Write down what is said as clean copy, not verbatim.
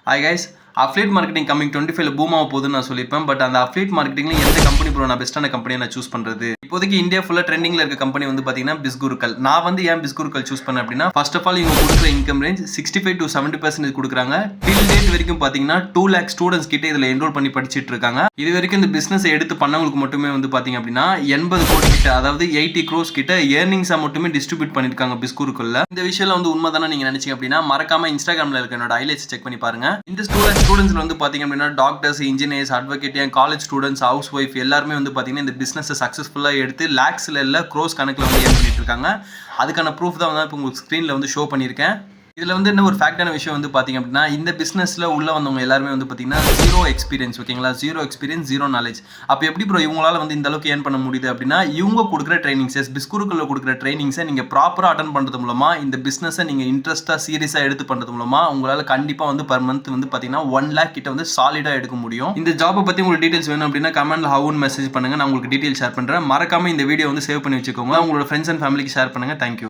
Hi guys, affiliate marketing coming 25 boom ஆக போகுதுன்னு நான் சொல்லியிருப்பேன். பட் அந்த affiliate marketingல எந்த கம்பெனி ப்ரோ நான் பெஸ்ட்டான கம்பெனியை நான் சூஸ் பண்றது? இப்போதைக்கு இந்தியா ஃபுல்லா ட்ரெண்டிங்ல இருக்க கம்பெனி வந்து பாத்தீங்கன்னா பிஸ்குருக்கள். நான் வந்து ஏன் பிஸ்குருக்கள் சூஸ் பண்ணேன் அப்படின்னா, ஃபர்ஸ்ட் ஆஃப் ஆல் இவங்க கொடுக்குற இன்கம் ரேஞ்ச் 65 to 70% கொடுக்குறாங்க. டில் டேட் வரைக்கும் பாத்தீங்கன்னா 2 lakh ஸ்டூடெண்ட்ஸ் கிட்ட இதுல என்ரோல் பண்ணி படிச்சிட்டு இருக்காங்க. இது வரைக்கும் இந்த பிசினஸ் எடுத்து பண்ணவங்களுக்கு மட்டுமே வந்து பாத்தீங்க அப்படின்னா 80 கோடி கிட்ட, அதாவது 80 crores கிட்ட ஏர்னிங்ஸா மட்டுமே டிஸ்ட்ரிபியூட் பண்ணிருக்காங்க பிஸ்குருக்குள்ள. இந்த விஷயம் வந்து உண்மைதானே நீங்க நினைச்சீங்க அப்படின்னா மறக்காம இன்ஸ்டாகிராம்ல இருக்க என்னோட ஹைலைட்ஸ் செக் பண்ணி பாருங்க. இந்த ஸ்டூடெண்ட்ஸ்ல வந்து பாத்தீங்க அப்படின்னா doctors, engineers, advocate, college students, house wife எல்லாருமே வந்து பாத்தீங்கன்னா இந்த பிசினஸ் சக்சஸ்ஃபுல்லா எடுத்து லேக்ஸ்ல இல்ல க்ரோஸ் கணக்குல வந்து ஏர்ன் பண்ணிட்டு இருக்காங்க. அதுக்கான ப்ரூஃப் தான் வந்து இப்போ உங்களுக்கு ஸ்க்ரீன்ல வந்து ஷோ பண்ணியிருக்கேன். இதில் வந்து என்ன ஒரு ஃபேக்டான விஷயம் வந்து பார்த்தீங்க அப்படின்னா, இந்த பிஸ்னஸில் உள்ள வந்தவங்க எல்லாருமே வந்து பார்த்தீங்கன்னா ஜீரோ எக்ஸ்பீரியன்ஸ், ஓகேங்களா? Zero experience, zero knowledge. அப்போ எப்படி ப்ரோ இவங்களால வந்து இந்த அளவுக்கு ஏர்ன் பண்ண முடியுது அப்படின்னா, இவங்க கொடுக்குற ட்ரைனிங்ஸஸ், பிஸ்குருக்குள்ள கொடுக்குற ட்ரைனிங்ஸை நீங்கள் ப்ராப்பராக அட்டன் பண்ணுறது மூலமாக, இந்த பிஸ்னஸை நீங்கள் இன்ட்ரெஸ்ட்டாக சீரியஸாக எடுத்து பண்ணுறது மூலமாக உங்களால் கண்டிப்பாக வந்து பர் மந்த் வந்து பார்த்தீங்கன்னா 1 lakh கிட்ட வந்து சாலிடாக எடுக்க முடியும். இந்த ஜாப்பை பற்றி உங்களுக்கு டீட்டெயில்ஸ் வேணும் அப்படின்னா கமெண்ட்ல ஹவுன்னு மெசேஜ் பண்ணுங்கள். நான் உங்களுக்கு டீட்டெயில் ஷேர் பண்ணுறேன். மறக்காம இந்த வீடியோ வந்து சேவ் பண்ணி வச்சுக்கோங்க. உங்களோட ஃப்ரெண்ட்ஸ் அண்ட் ஃபேமிலிக்கு ஷேர் பண்ணுங்கள். தேங்க்யூ.